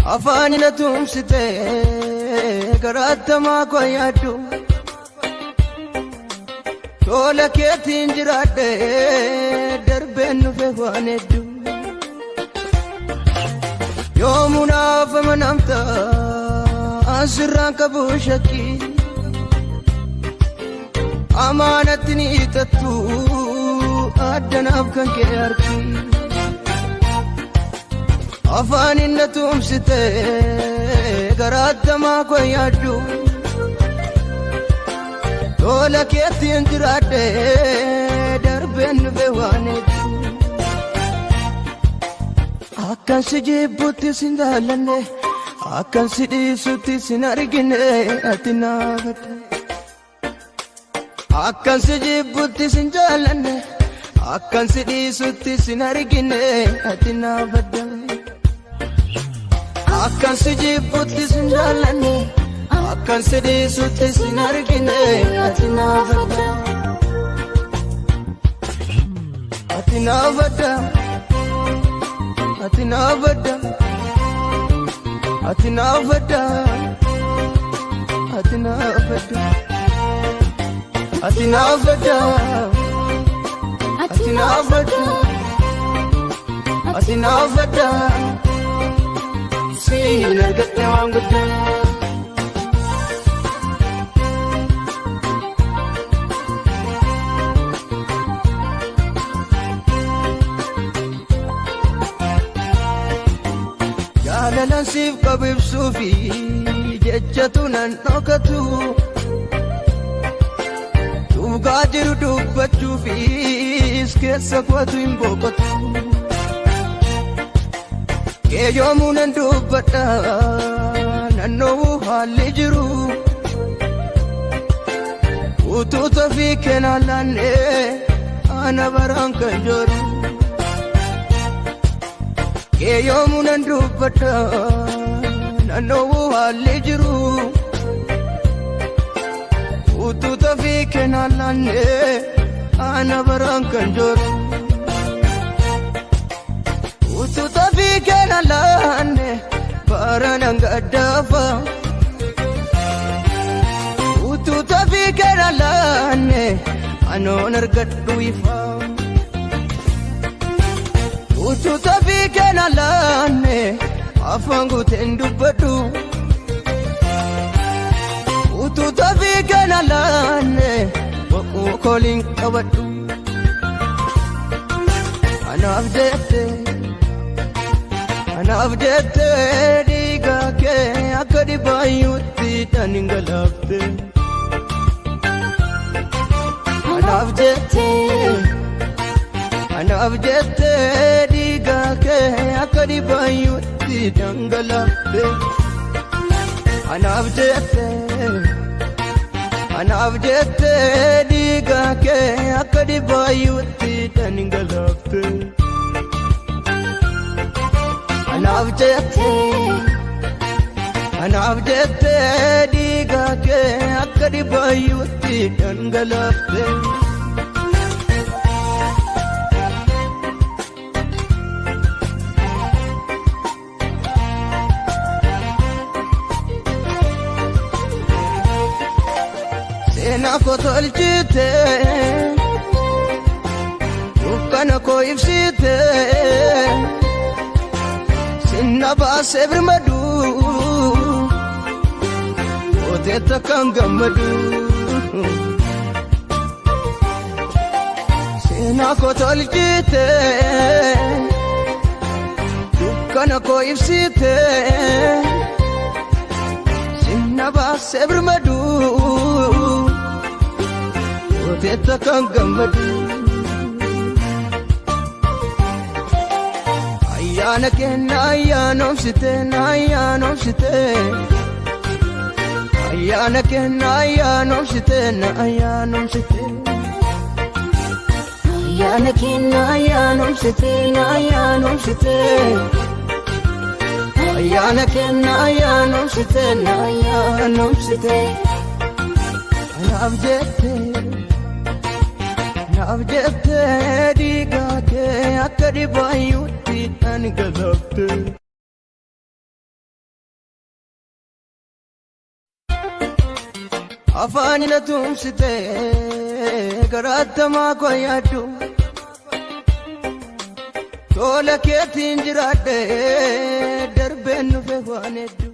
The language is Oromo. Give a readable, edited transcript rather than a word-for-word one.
Afaan na tumsite garaatamaa koo yaaddu tola keetiin jiraadhe darbeen nufe waan hedduu yoomuu naaf amanamta asirraan qabu shakkii amaanatti ni hiixattu addanaaf kan kee harki afaan na tumsite garaatamaa koo yaaddu tola keetiin jiraadhe darbeen nufe waan hedduu akkan si jibbutti sin jaallanne akkan si dhiisutti sin argine ati naafadde akkan si jibbutti sin jaallanne akkan si dhiisutti sin argine ati naafadde akkan si jibbutti sin jaallanne akkan si dhiisutti sin argine ati naafadde ati naafadde ati naafadde ati naafadde ati naafadde ati naafadde ati naafadde ati naafadde siin argadhe waan guddaa jaalalan siif qabu ibsuufi jechatu nan dhokatu dhugaa jiru dubbachuufis keessa kootu hin boqotu kee yoomuu nan dubbadha naannoo haalli jiru utuu tofii keenan laanne ana baraan kan jiru kee yoomuu nan dubbadha naannoo haalli jiru utuu tofii keenan laanne ana baraan kan jiru utuu tofii keenan laanne baraan gaddafa utuu tofii keenan laanne anoon argadhu ifa utuu tofii keenan laanne afaan guuteen dubbadhu utuu tofii keenan laanne boquu kooliin qabadhu anaaf jette dhiigaa kee akka dhibaayyuutti dhangalaafte anaaf jette dhiigaa kee akka dhibaayyuutti dhangalaafte anaaf jette dhiigaa kee akka dhibaayyuutti dhangalaafte anaaf jette dhiigaa kee akka dhibaayyuutti dhangalaafte seenaa koo tolchite dukkana koo ibsite sinna baasee birmadu oteetta kan gammadu seenaa koo tolchite dukkana koo ibsite sinna baasee birmadu oteetta kan gammadu ayyaana kenna ayyaanomsite ayyaanomsite ayyaana kenna ayyaanomsite ayyaanomsite ayyaana kenna ayyaanomsite ayyaanomsite ayyaana kenna ayyaanomsite ayyaanomsite anaaf jette dhiigaa kee akka dhibaayyuutti dhangalaafte afaan na tumsite garaatamaa koo yaaddu tola keetiin jiraadhe darbeen nufe waan hedduu